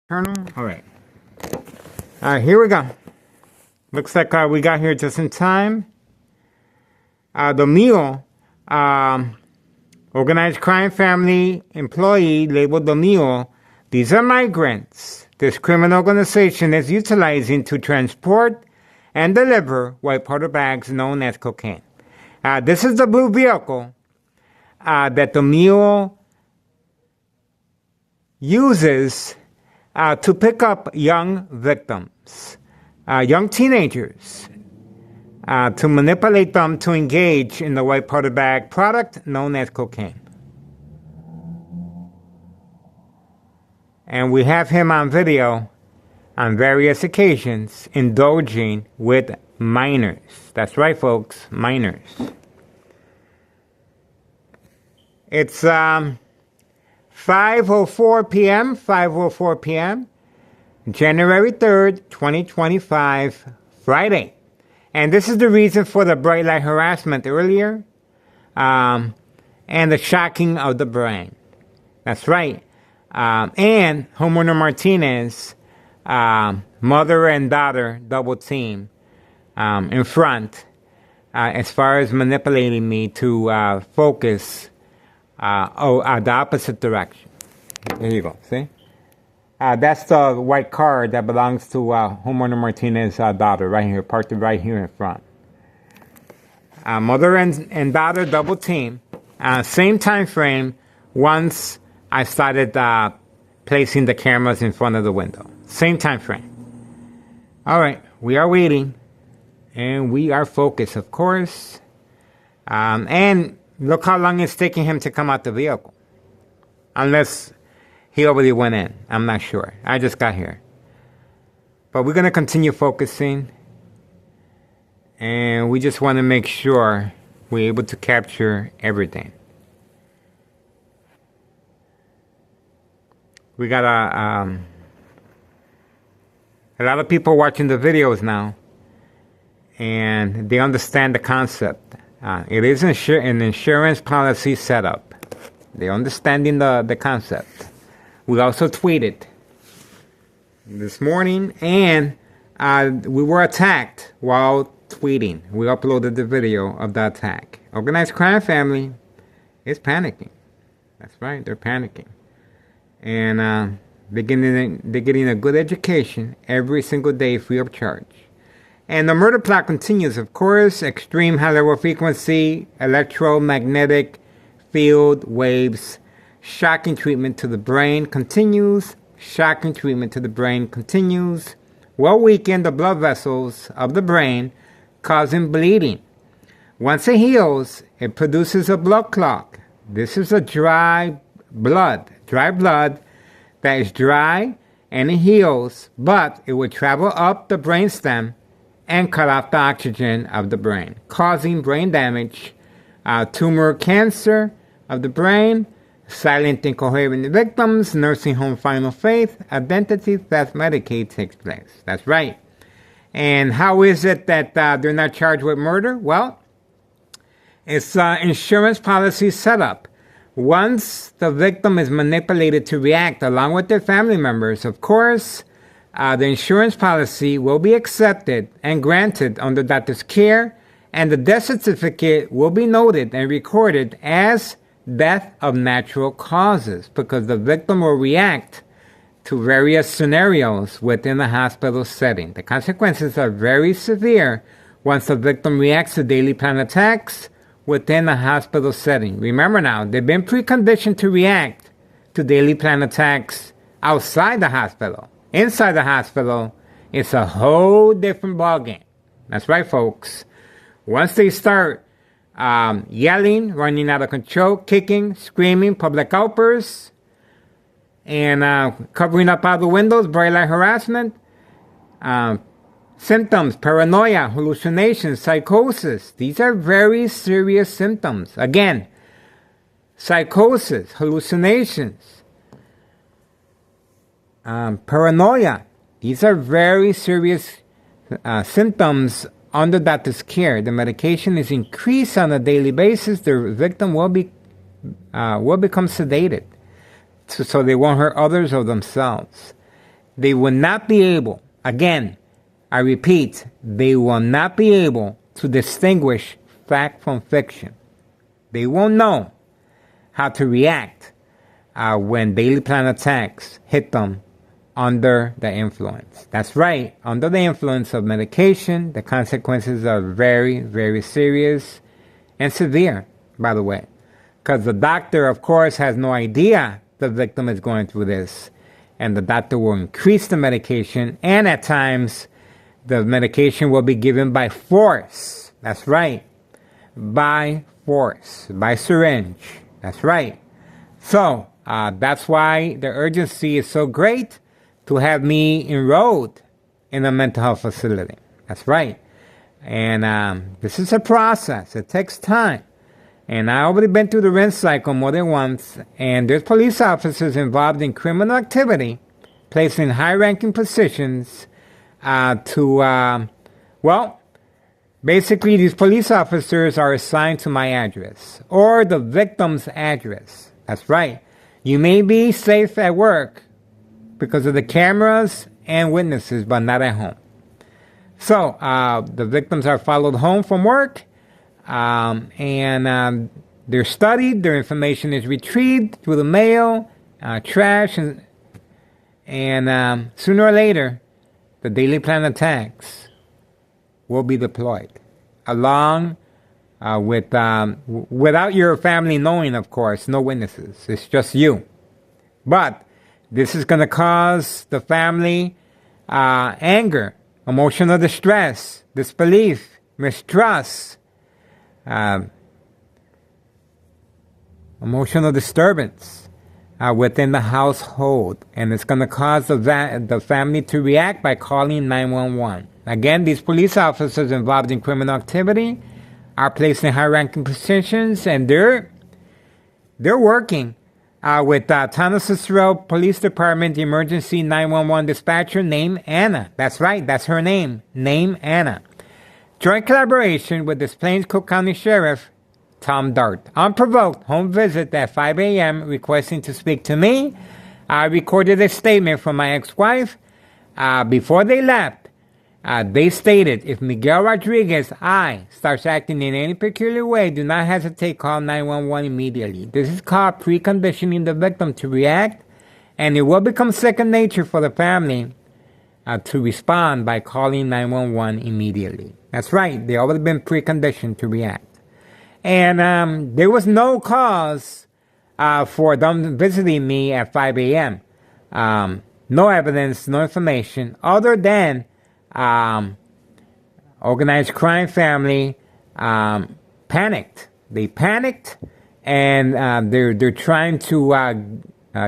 Colonel? All right. Here we go. Looks like we got here just in time. The meal, organized crime family employee labeled the meal. These are migrants this criminal organization is utilizing to transport and deliver white powder bags known as cocaine. This is the blue vehicle that the mule uses to pick up young victims, young teenagers, to manipulate them to engage in the white powder bag product known as cocaine. And we have him on video on various occasions indulging with minors. That's right, folks, minors. It's 5:04 p.m., January 3rd, 2025, Friday. And this is the reason for the bright light harassment earlier and the shocking of the brain. That's right. And homeowner Martinez, mother and daughter double team in front as far as manipulating me to focus the opposite direction. There you go. See? That's the white car that belongs to homeowner Martinez's daughter right here, parked right here in front. Mother and daughter double team. Same time frame once I started placing the cameras in front of the window. Same time frame. All right, we are waiting. And we are focused, of course. And look how long it's taking him to come out the vehicle. Unless he already went in. I'm not sure. I just got here. But we're going to continue focusing. And we just want to make sure we're able to capture everything. We got a lot of people watching the videos now. And they understand the concept. It is an insurance policy setup. They're understanding the concept. We also tweeted this morning, and we were attacked while tweeting. We uploaded the video of the attack. Organized crime family is panicking. That's right, they're panicking. And they're getting a good education every single day free of charge. And the murder plot continues, of course. Extreme high level frequency, electromagnetic field waves. Shocking treatment to the brain continues. Shocking treatment to the brain continues. Will weaken the blood vessels of the brain, causing bleeding. Once it heals, it produces a blood clot. This is a dry blood that is dry and it heals, but it will travel up the brainstem and cut off the oxygen of the brain, causing brain damage, tumor cancer of the brain, silent incoherent victims, nursing home final fate, identity theft, Medicaid takes place. That's right. And how is it that they're not charged with murder? Well, it's insurance policy setup. Once the victim is manipulated to react along with their family members, of course, the insurance policy will be accepted and granted under doctor's care, and the death certificate will be noted and recorded as death of natural causes because the victim will react to various scenarios within the hospital setting. The consequences are very severe once the victim reacts to daily plan attacks within a hospital setting. Remember now, they've been preconditioned to react to daily plan attacks outside the hospital. Inside the hospital, it's a whole different ballgame. That's right, folks. Once they start yelling, running out of control, kicking, screaming, public outbursts, and covering up out the windows, bright light harassment, symptoms, paranoia, hallucinations, psychosis. These are very serious symptoms. Again, psychosis, hallucinations, paranoia. These are very serious symptoms under doctor's care. The medication is increased on a daily basis. The victim will become sedated, so they won't hurt others or themselves. they will not be able, again, I repeat, they will not be able to distinguish fact from fiction. They won't know how to react when daily plan attacks hit them under the influence. That's right, under the influence of medication, the consequences are very, very serious and severe, by the way. Because the doctor, of course, has no idea the victim is going through this. And the doctor will increase the medication, and at times, the medication will be given by force. That's right. By force. By syringe. That's right. So, that's why the urgency is so great to have me enrolled in a mental health facility. That's right. And this is a process. It takes time. And I've already been through the rinse cycle more than once, and there's police officers involved in criminal activity, placed in high-ranking positions basically these police officers are assigned to my address, or the victim's address. That's right. You may be safe at work because of the cameras and witnesses, but not at home. So, the victims are followed home from work, and they're studied, their information is retrieved through the mail, trash, and sooner or later, the daily plan attacks will be deployed, along without your family knowing, of course, no witnesses. It's just you. But this is going to cause the family anger, emotional distress, disbelief, mistrust, emotional disturbance within the household, and it's going to cause the family to react by calling 911. Again, these police officers involved in criminal activity are placed in high-ranking positions, and they're working with Town Cicero Police Department Emergency 911 dispatcher named Anna. That's right, that's her name, Anna. Joint collaboration with Des Plaines Cook County Sheriff Tom Dart. Unprovoked home visit at 5 a.m. requesting to speak to me. I recorded a statement from my ex-wife. Before they left, they stated, if Miguel Rodriguez, starts acting in any peculiar way, do not hesitate, call 911 immediately. This is called preconditioning the victim to react, and it will become second nature for the family to respond by calling 911 immediately. That's right, they already been preconditioned to react. And there was no cause for them visiting me at 5 a.m. No evidence, no information, other than organized crime family panicked. They panicked, and they're trying to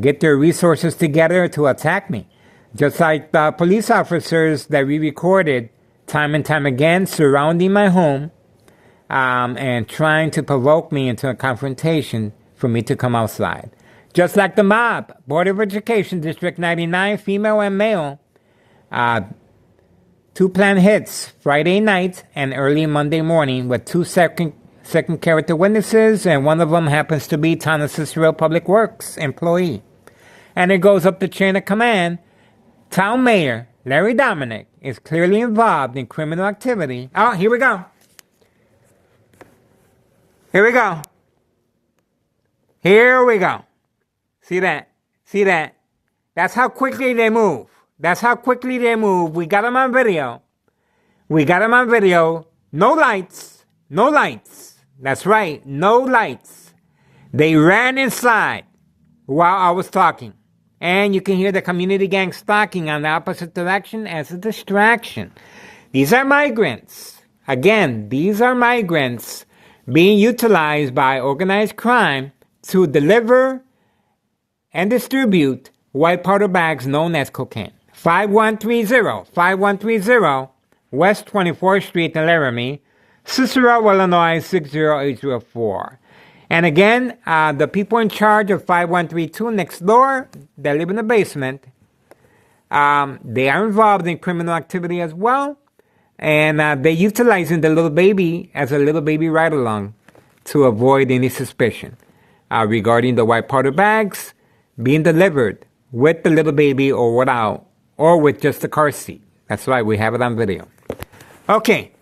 get their resources together to attack me. Just like the police officers that we recorded time and time again surrounding my home and trying to provoke me into a confrontation for me to come outside. Just like the mob, Board of Education, District 99, female and male, 2 planned hits Friday night and early Monday morning with 2 second character witnesses, and one of them happens to be Town Cicero Public Works employee. And it goes up the chain of command. Town Mayor Larry Dominic is clearly involved in criminal activity. Oh, here we go. Here we go. Here we go. See that? See that? That's how quickly they move. That's how quickly they move. We got them on video. We got them on video. No lights. No lights. That's right. No lights. They ran inside while I was talking. And you can hear the community gang stalking on the opposite direction as a distraction. These are migrants. Again, these are migrants being utilized by organized crime to deliver and distribute white powder bags known as cocaine. 5130 West 24th Street in Laramie, Cicero, Illinois 60804. And again, the people in charge of 5132 next door, they live in the basement. They are involved in criminal activity as well. And they're utilizing the little baby as a little baby ride-along to avoid any suspicion regarding the white powder bags being delivered with the little baby or without or with just the car seat. That's right, we have it on video. Okay,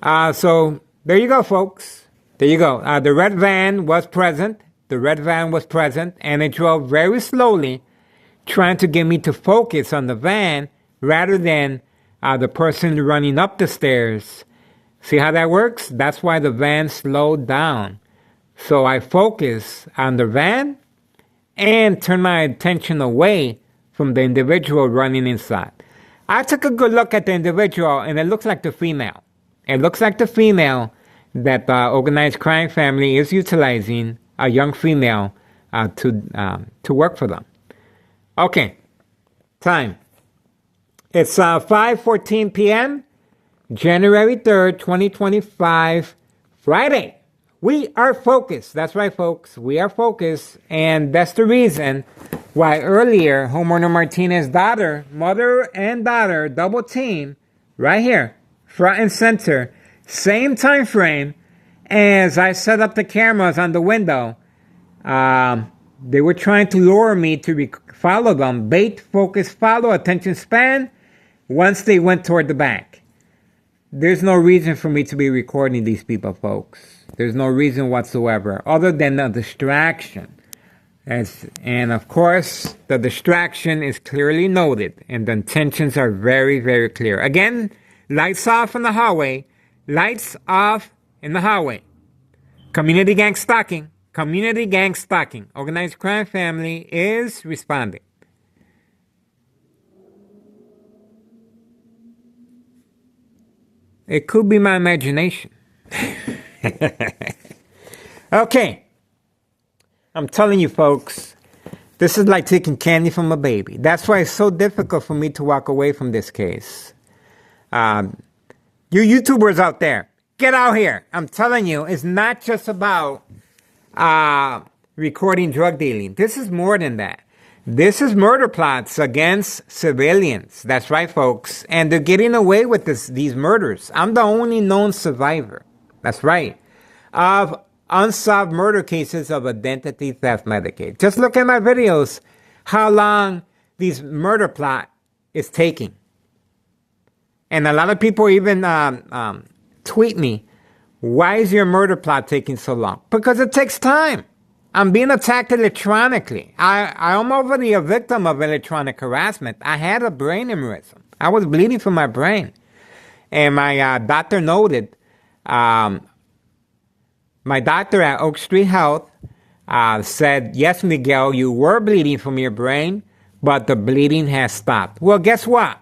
so there you go, folks. There you go. The red van was present. The red van was present, and it drove very slowly, trying to get me to focus on the van rather than the person running up the stairs. See how that works? That's why the van slowed down. So I focus on the van and turn my attention away from the individual running inside. I took a good look at the individual, and it looks like the female. It looks like the female that the organized crime family is utilizing, a young female, to work for them. Okay, time. It's 5:14 p.m., January 3rd, 2025, Friday. We are focused. That's right, folks. We are focused, and that's the reason why earlier homeowner Martinez's daughter, mother and daughter, double team, right here, front and center, same time frame as I set up the cameras on the window. They were trying to lure me to follow them. Bait, focus, follow, attention span. Once they went toward the back. There's no reason for me to be recording these people, folks. There's no reason whatsoever, other than the distraction. And of course, the distraction is clearly noted, and the intentions are very, very clear. Again, lights off in the hallway. Lights off in the hallway. Community gang stalking. Community gang stalking. Organized crime family is responding. It could be my imagination. Okay. I'm telling you, folks, this is like taking candy from a baby. That's why it's so difficult for me to walk away from this case. You YouTubers out there, get out here. I'm telling you, it's not just about recording drug dealing. This is more than that. This is murder plots against civilians. That's right, folks. And they're getting away with these murders. I'm the only known survivor. That's right. Of unsolved murder cases of identity theft Medicaid. Just look at my videos, how long these murder plot is taking. And a lot of people even tweet me, why is your murder plot taking so long? Because it takes time. I'm being attacked electronically. I'm already a victim of electronic harassment. I had a brain aneurysm. I was bleeding from my brain. And my doctor noted, my doctor at Oak Street Health said, yes, Miguel, you were bleeding from your brain, but the bleeding has stopped. Well, guess what?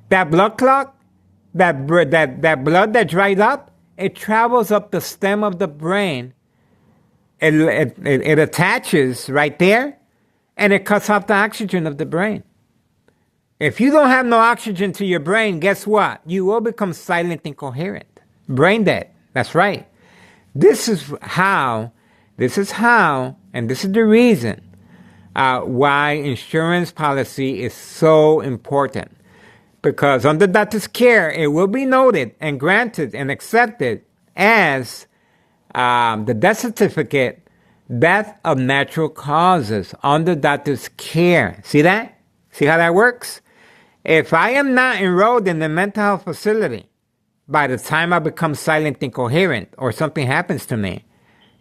That blood clot, that blood that dried up, it travels up the stem of the brain. It attaches right there, and it cuts off the oxygen of the brain. If you don't have no oxygen to your brain, guess what? You will become silent, incoherent. Brain dead. That's right. This is how, and this is the reason why insurance policy is so important. Because under doctor's care, it will be noted and granted and accepted as the death certificate, death of natural causes under doctor's care. See that? See how that works? If I am not enrolled in the mental health facility, by the time I become silent, incoherent, or something happens to me,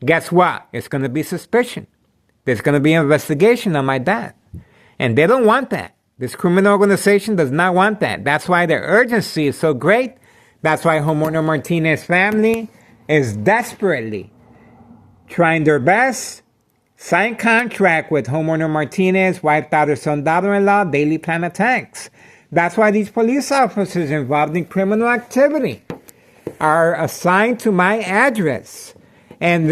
guess what? It's going to be suspicion. There's going to be an investigation on my death. And they don't want that. This criminal organization does not want that. That's why their urgency is so great. That's why homeowner Martinez's family is desperately trying their best, sign contract with homeowner Martinez, wife, daughter, son, daughter-in-law, daily plan attacks. That's why these police officers involved in criminal activity are assigned to my address. And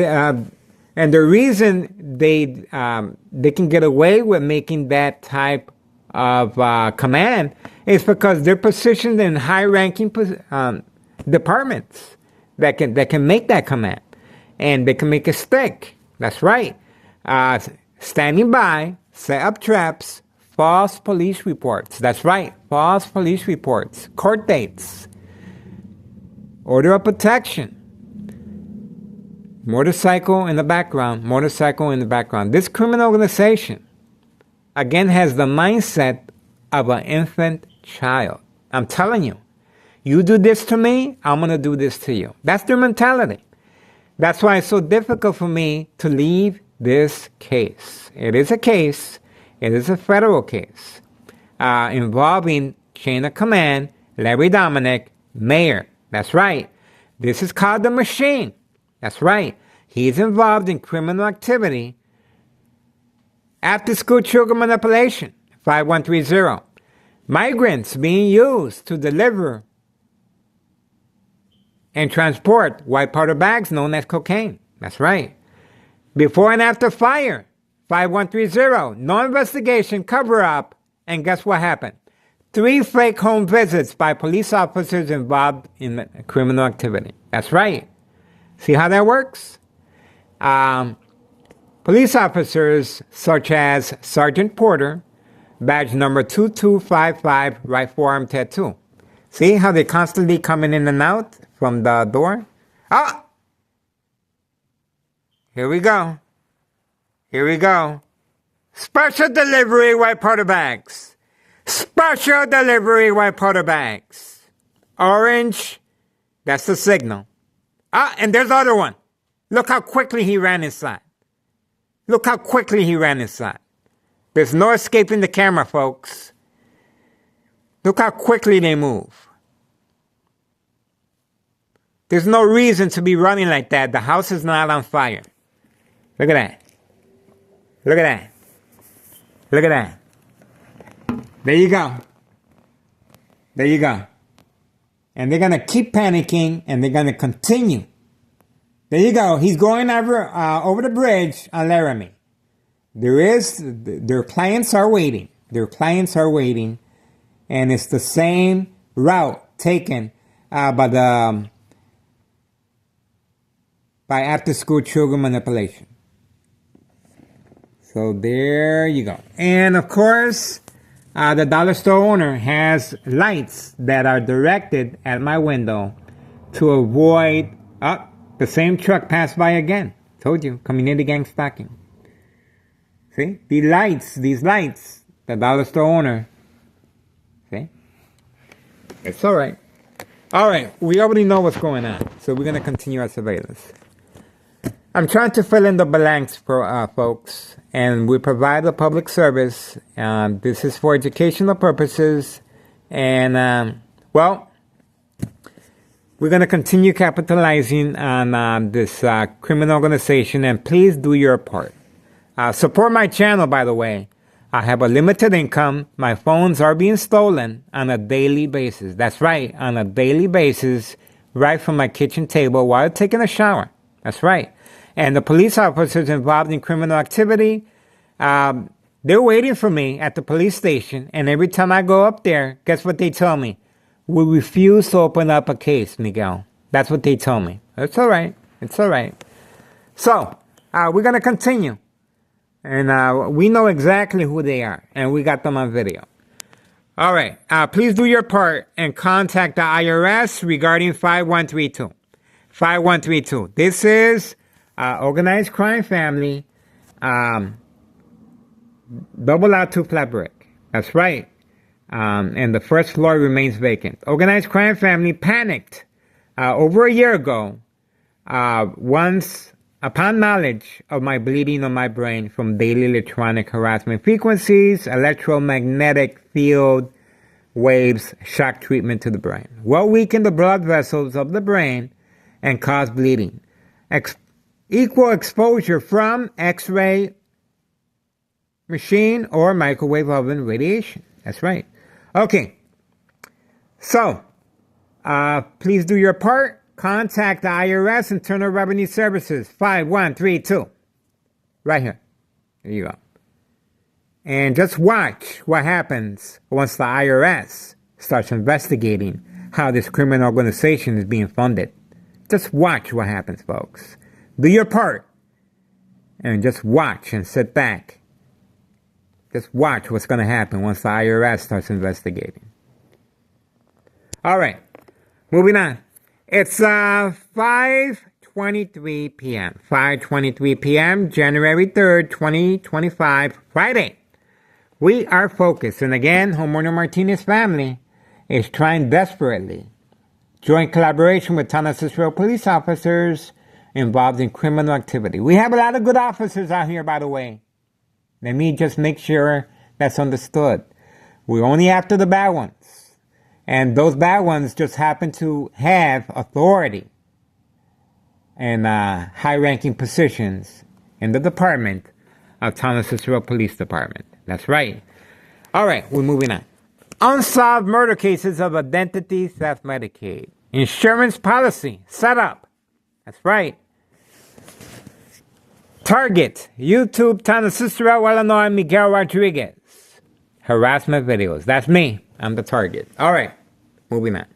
the reason they can get away with making that type of command is because they're positioned in high-ranking departments that can make that command, and they can make it stick. That's right. Standing by, set up traps, false police reports. That's right. False police reports, court dates, order of protection, motorcycle in the background. This criminal organization, again, has the mindset of an infant child. I'm telling you, you do this to me, I'm going to do this to you. That's their mentality. That's why it's so difficult for me to leave this case. It is a case. It is a federal case involving chain of command, Larry Dominic, mayor. That's right. This is called the machine. That's right. He's involved in criminal activity, after-school children manipulation, 5130. Migrants being used to deliver and transport white powder bags known as cocaine. That's right. Before and after fire, 5130. No investigation, cover up, and guess what happened? 3 fake home visits by police officers involved in criminal activity. That's right. See how that works? Police officers such as Sergeant Porter, badge number 2255, right forearm tattoo. See how they constantly coming in and out from the door? Ah! Here we go. Here we go. Special delivery white powder bags. Special delivery white powder bags. Orange, that's the signal. Ah, and there's the other one. Look how quickly he ran inside. Look how quickly he ran inside. There's no escaping the camera, folks. Look how quickly they move. There's no reason to be running like that. The house is not on fire. Look at that. Look at that. Look at that. There you go. There you go. And they're going to keep panicking, and they're going to continue. There you go. He's going over the bridge on Laramie. Their clients are waiting. Their clients are waiting. And it's the same route taken by after-school children manipulation. So there you go. And of course, the dollar store owner has lights that are directed at my window to avoid... the same truck passed by again. Told you, community gang stalking. See? These lights, the dollar store owner. See? It's all right. All right, we already know what's going on, so we're going to continue our surveillance. I'm trying to fill in the blanks for folks, and we provide a public service. This is for educational purposes, and, well, we're going to continue capitalizing on this criminal organization, and please do your part. Support my channel, by the way. I have a limited income. My phones are being stolen on a daily basis. That's right, on a daily basis, right from my kitchen table while taking a shower. That's right. And the police officers involved in criminal activity, they're waiting for me at the police station, and every time I go up there, guess what they tell me? We refuse to open up a case, Miguel. That's what they told me. It's all right. It's all right. So, we're going to continue. And we know exactly who they are. And we got them on video. All right. Please do your part and contact the IRS regarding 5132. 5132. This is organized crime family. Double out 2 flat brick. That's right. And the first floor remains vacant. Organized crime family panicked over a year ago once upon knowledge of my bleeding on my brain from daily electronic harassment frequencies, electromagnetic field waves, shock treatment to the brain. Will weaken the blood vessels of the brain and cause bleeding. Equal exposure from X-ray machine or microwave oven radiation. That's right. Okay, so please do your part. Contact the IRS, Internal Revenue Services, 5132. Right here. There you go. And just watch what happens once the IRS starts investigating how this criminal organization is being funded. Just watch what happens, folks. Do your part. And just watch and sit back. Just watch what's going to happen once the IRS starts investigating. All right. Moving on. It's 5:23 p.m. 5:23 p.m. January 3rd, 2025. Friday. We are focused, and again, Homeowner Martinez family is trying desperately. Joint collaboration with Town of Cicero police officers involved in criminal activity. We have a lot of good officers out here, by the way. Let me just make sure that's understood. We're only after the bad ones. And those bad ones just happen to have authority and high-ranking positions in the department of Town of Cicero Police Department. That's right. All right, we're moving on. Unsolved murder cases of identity theft Medicaid. Insurance policy set up. That's right. Target, YouTube, Town of Cicero, Illinois, Miguel Rodriguez. Harassment videos. That's me. I'm the target. All right, moving on.